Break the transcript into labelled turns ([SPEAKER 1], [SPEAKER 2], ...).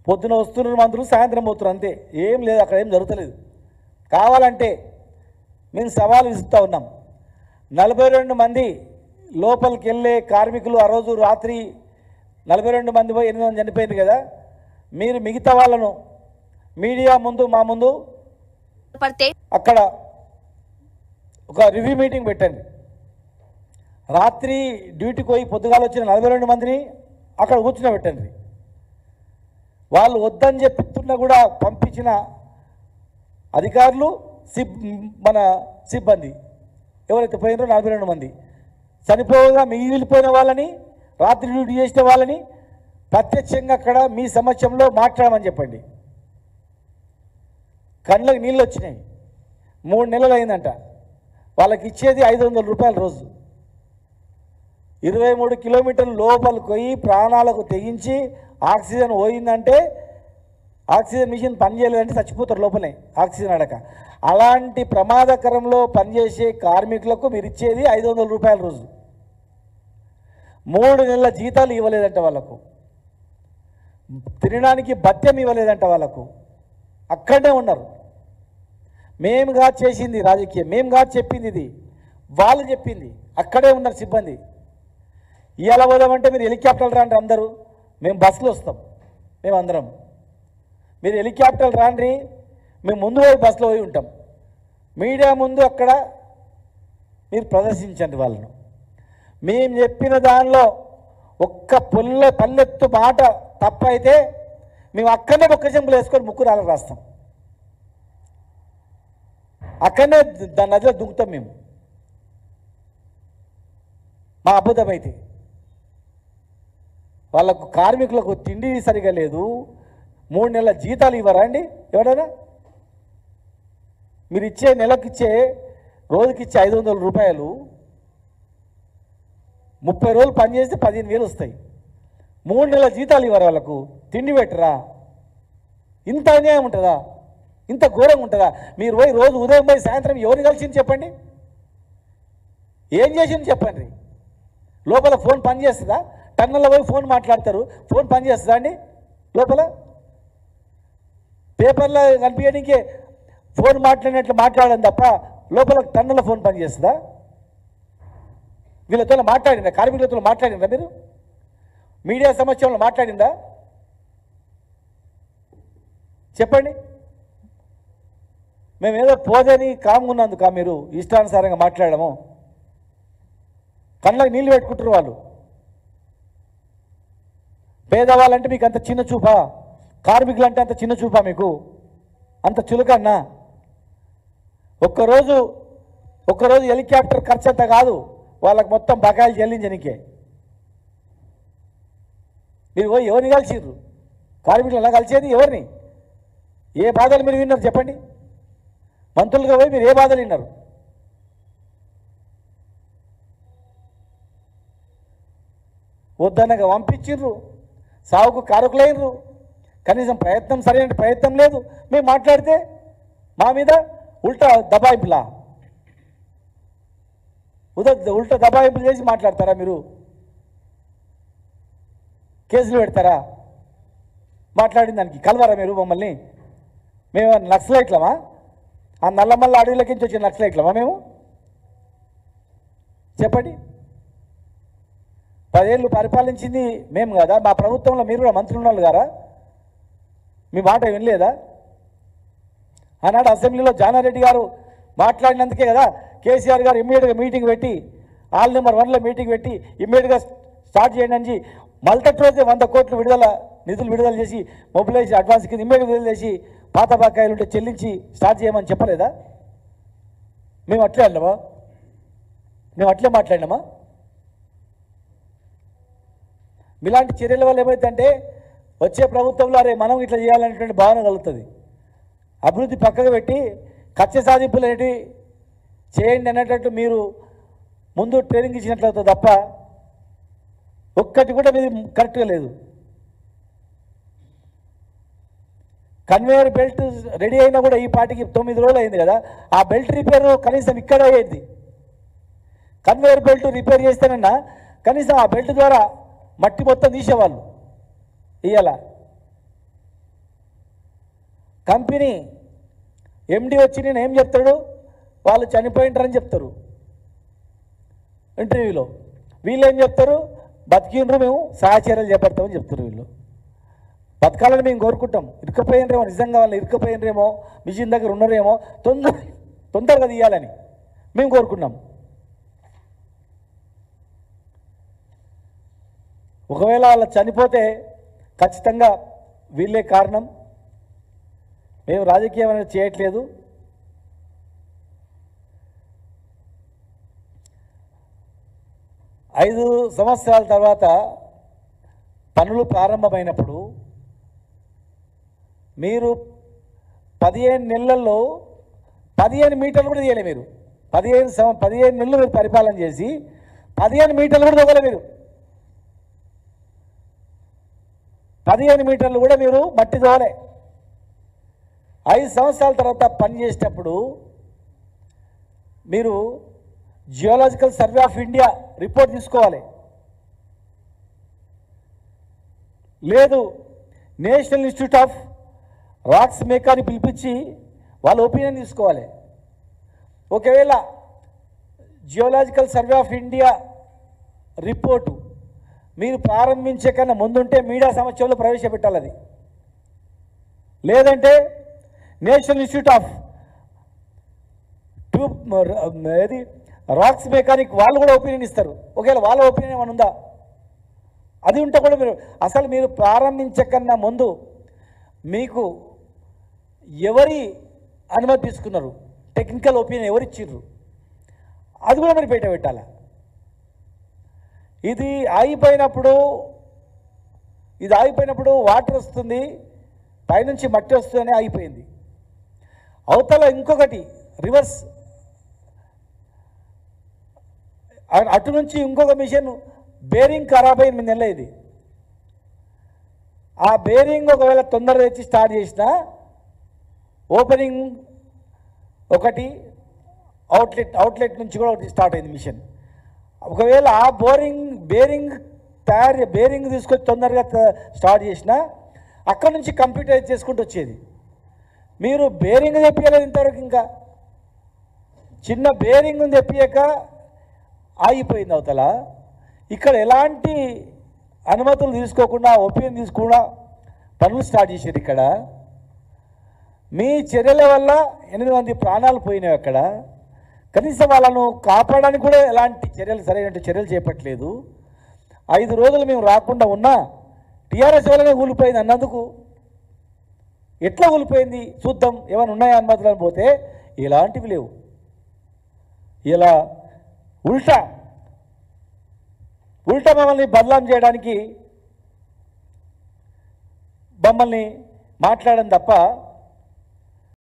[SPEAKER 1] పొద్దున వస్తున్నారు మంత్రులు, సాయంత్రం పోతున్నారు, అంతే. ఏం లేదు, అక్కడ ఏం జరుగుతలేదు. కావాలంటే మేము సవాలు ఇస్తూ ఉన్నాం. 42 మంది లోపలికి వెళ్ళే కార్మికులు ఆ రోజు రాత్రి 42 మంది పోయి 8 మంది చనిపోయింది కదా. మీరు మిగతా వాళ్ళను మీడియా ముందు, మా ముందు అక్కడ ఒక రివ్యూ మీటింగ్ పెట్టండి. రాత్రి డ్యూటీకి పోయి పొద్దుగాల వచ్చిన 42 మందిని అక్కడ కూర్చుని వాళ్ళు వద్దని చెప్తున్నా కూడా పంపించిన అధికారులు, మన సిబ్బంది ఎవరైతే పోయినారో 42 మంది చనిపోగా మిగిలిపోయిన వాళ్ళని, రాత్రి డ్యూటీ చేసిన వాళ్ళని ప్రత్యక్షంగా అక్కడ మీ సమక్షంలో మాట్లాడమని చెప్పండి. కళ్ళకి నీళ్ళు వచ్చినాయి. 3 నెలలు అయిందంట. వాళ్ళకి ఇచ్చేది 500 రూపాయలు రోజు. 23 కిలోమీటర్ల లోపలికి పోయి ప్రాణాలకు తెగించి ఆక్సిజన్ పోయిందంటే, ఆక్సిజన్ మిషన్ పనిచేయలేదంటే చచ్చిపోతారు లోపలే ఆక్సిజన్ అడక. అలాంటి ప్రమాదకరంలో పనిచేసే కార్మికులకు మీరు ఇచ్చేది 500 రూపాయల రోజు. 3 నెలల జీతాలు ఇవ్వలేదంట వాళ్ళకు. తినడానికి భత్యం ఇవ్వలేదంట వాళ్ళకు. అక్కడే ఉన్నారు. మేముగా చేసింది రాజకీయం, మేముగా చెప్పింది ఇది, వాళ్ళు చెప్పింది. అక్కడే ఉన్నారు సిబ్బంది. ఇవాళ పోదామంటే మీరు హెలికాప్టర్లు రాండి అందరూ, మేము బస్సులో వస్తాం, మేమందరం. మీరు హెలికాప్టర్లు రాండి, మేము ముందు పోయి బస్సులో పోయి ఉంటాం. మీడియా ముందు అక్కడ మీరు ప్రదర్శించండి వాళ్ళను. మేము చెప్పిన దానిలో ఒక్క పల్లెత్తు మాట తప్పైతే మేము అక్కడనే ఒక్క చెంపులు వేసుకొని ముక్కురాలకు రాస్తాం. అక్కడనే దాని నదిలో దుంకుతాం మేము, మా అబద్ధమైతే. వాళ్ళకు కార్మికులకు తిండి సరిగా లేదు, 3 నెలల జీతాలు ఇవ్వరా అండి ఎవరైనా? మీరు ఇచ్చే నెలకిచ్చే రోజుకిచ్చే 500 రూపాయలు 30 రోజులు పనిచేస్తే 15,000 వస్తాయి. 3 నెలల జీతాలు ఇవ్వరు వాళ్ళకు, తిండి పెట్టరా? ఇంత అన్యాయం ఉంటుందా? ఇంత ఘోరంగా ఉంటుందా? మీరు పోయి రోజు ఉదయం పోయి సాయంత్రం ఎవరిని కలిసింది చెప్పండి, ఏం చేసింది చెప్పండి. లోపల ఫోన్ పనిచేస్తుందా? టన్నుల్లో పోయి ఫోన్ మాట్లాడతారు, ఫోన్ పనిచేస్తుందా అండి లోపల? పేపర్లో కనిపించడానికే ఫోన్ మాట్లాడినట్లు మాట్లాడడం తప్ప లోపల టన్నుల ఫోన్ పనిచేస్తుందా? వీళ్ళతో మాట్లాడిందా? కార్మికులతో మాట్లాడిందా? మీరు మీడియా సమక్షంలో మాట్లాడిందా? చెప్పండి. మేమేదో పోదని కాముకున్నందుక మీరు ఇష్టానుసారంగా మాట్లాడము? కళ్ళకి నీళ్ళు పెట్టుకుంటారు వాళ్ళు. పేదవాళ్ళంటే మీకు అంత చిన్న చూపా? కార్మికులంటే అంత చిన్న చూపా మీకు? అంత చులకన్నా? ఒక్కరోజు హెలికాప్టర్ ఖర్చు అంత కాదు, వాళ్ళకి మొత్తం బకాయిలు చెల్లించనికే. మీరు పోయి ఎవరిని కలిసిర్రు? కార్మికులు ఎలా కలిసేది ఎవరిని? ఏ బాధలు మీరు విన్నారు చెప్పండి? మంత్రులుగా పోయి మీరు ఏ బాధలు విన్నారు? వద్దనగా పంపించిర్రు, సాగుకు కారకులైనరు. కనీసం ప్రయత్నం, సరైన ప్రయత్నం లేదు. మేము మాట్లాడితే మా మీద ఉల్టా దబాయింపులా? ఉల్టా దబాయింపులు చేసి మాట్లాడతారా మీరు? కేసులు పెడతారా? మాట్లాడిన దానికి కలవరా మీరు మమ్మల్ని? మేము నక్సలైట్లమా? ఆ నల్లమల్ల అడవిలోకి వచ్చిన నక్సలైట్లమా మేము? చెప్పండి. 10 ఏళ్ళు పరిపాలించింది మేము కదా? మా ప్రభుత్వంలో మీరు కూడా మంత్రులు ఉన్నారు కదా? మీ మాట వినలేదా? ఆనాడు అసెంబ్లీలో జానారెడ్డి గారు మాట్లాడినందుకే కదా కేసీఆర్ గారు ఇమ్మీడియట్గా మీటింగ్ పెట్టి, ఆల్ నెంబర్ 1లో మీటింగ్ పెట్టి ఇమ్మీడియట్గా స్టార్ట్ చేయండి అని మల్టట్ రోజే 100 కోట్లు నిధులు విడుదల చేసి మొబిలైజ్ అడ్వాన్స్ కింద ఇమ్మీడియట్గా విడుదల చేసి పాత బకాయిలు ఉంటే చెల్లించి స్టార్ట్ చేయమని చెప్పలేదా? మేము అట్లే అన్నామా? మేము అట్లే మాట్లాడినామా? ఇలాంటి చర్యల వల్ల ఏమైందంటే వచ్చే ప్రభుత్వంలో అరే మనం ఇట్లా చేయాలనేటువంటి భావన కలుగుతుంది. అభివృద్ధి పక్కకు పెట్టి కక్ష సాధింపులు అనేవి చేయండి అనేటట్టు మీరు ముందు ట్రైనింగ్ ఇచ్చినట్లయితే తప్ప ఒక్కటి కూడా మీది కరెక్ట్గా లేదు. కన్వేయర్ బెల్ట్ రెడీ అయినా కూడా ఈ పాటికి 9 రోజులు అయింది కదా. ఆ బెల్ట్ రిపేర్ కనీసం ఇక్కడ అయ్యేది. కన్వేయర్ బెల్ట్ రిపేర్ చేస్తేనన్నా కనీసం ఆ బెల్ట్ ద్వారా మట్టి మొత్తం తీసేవాళ్ళు. ఇవాళ కంపెనీ ఎండి వచ్చి నేను ఏం చెప్తాడు, వాళ్ళు చనిపోయింటారని చెప్తారు ఇంటర్వ్యూలో. వీళ్ళు ఏం చెప్తారు, బతికిండ్రు మేము సహచర్యలు చేపడతామని చెప్తారు. వీళ్ళు బతకాలని మేము కోరుకుంటాం. ఇరుక్కపోయినరేమో, నిజంగా వాళ్ళు ఇరుక్కపోయినరేమో, మిషన్ దగ్గర ఉన్నారేమో, తొందరగా తీయాలని మేము కోరుకున్నాం. ఒకవేళ వాళ్ళు చనిపోతే ఖచ్చితంగా వీళ్ళే కారణం. మేము రాజకీయం అనేది చేయట్లేదు. ఐదు సంవత్సరాల తర్వాత పనులు ప్రారంభమైనప్పుడు మీరు 15 నెలల్లో 15 మీటర్లు కూడా తీయలే. మీరు 15 నెలలు మీరు పరిపాలన చేసి 15 మీటర్లు కూడా తవ్వలే. మీరు 15 మీటర్లు కూడా మీరు మట్టి తవ్వలే. 5 సంవత్సరాల తర్వాత పని చేసేటప్పుడు మీరు geological survey of India report తీసుకోవాలి. లేదు నేషనల్ ఇన్స్టిట్యూట్ ఆఫ్ రాక్స్ మేకర్ని పిలిపించి వాళ్ళ ఒపీనియన్ తీసుకోవాలి. ఒకవేళ geological survey of India report మీరు ప్రారంభించే కన్నా ముందుంటే మీడియా సమక్షంలో ప్రవేశపెట్టాలి. అది లేదంటే నేషనల్ ఇన్స్టిట్యూట్ ఆఫ్ ఏది రాక్స్ మెకానిక్ వాళ్ళు కూడా ఒపీనియన్ ఇస్తారు. ఒకవేళ వాళ్ళ ఒపీనియన్ ఏమైనా ఉందా, అది ఉంటే కూడా మీరు ప్రారంభించే కన్నా ముందు మీకు ఎవరి అనుమతి తీసుకున్నారు, టెక్నికల్ ఒపీనియన్ ఎవరు ఇచ్చిర్రు, అది కూడా మీరు బయట పెట్టాలి. ఇది ఆగిపోయినప్పుడు వాటర్ వస్తుంది, పైనుంచి మట్టి వస్తుందని ఆగిపోయింది. అవతల ఇంకొకటి రివర్స్, అటు నుంచి ఇంకొక మిషన్ బేరింగ్ ఖరాబ్ అయింది. మీ నెల ఇది ఆ బేరింగ్ ఒకవేళ తొందరగా తెచ్చి స్టార్ట్ చేసినా ఓపెనింగ్ ఒకటి, అవుట్లెట్ నుంచి కూడా ఒకటి స్టార్ట్ అయింది మిషన్. ఒకవేళ ఆ బేరింగ్ తీసుకొచ్చి తొందరగా స్టార్ట్ చేసినా అక్కడ నుంచి కంప్యూటరైజ్ చేసుకుంటూ వచ్చేది. మీరు బేరింగ్ తెప్పియలేదు ఇంతవరకు. ఇంకా చిన్న బేరింగ్ తెప్పియక ఆగిపోయింది అవతల. ఇక్కడ ఎలాంటి అనుమతులు తీసుకోకుండా, ఒపీనియన్ తీసుకోకుండా పనులు స్టార్ట్ చేశారు. ఇక్కడ మీ చర్యల వల్ల 8 మంది ప్రాణాలు పోయినాయి. అక్కడ కనీసం వాళ్ళను కాపాడడానికి కూడా ఎలాంటి సరైన చర్యలు చేపట్టలేదు. 5 రోజులు మేము రాకుండా ఉన్నా టీఆర్ఎస్ వల్లనే కూలిపోయింది అన్నందుకు. ఎట్లా కూలిపోయింది చూద్దాం, ఏమైనా ఉన్నాయా అనుమతులను పోతే ఇలాంటివి లేవు. ఇలా ఉల్టా మమ్మల్ని బదలాం చేయడానికి మమ్మల్ని మాట్లాడడం తప్ప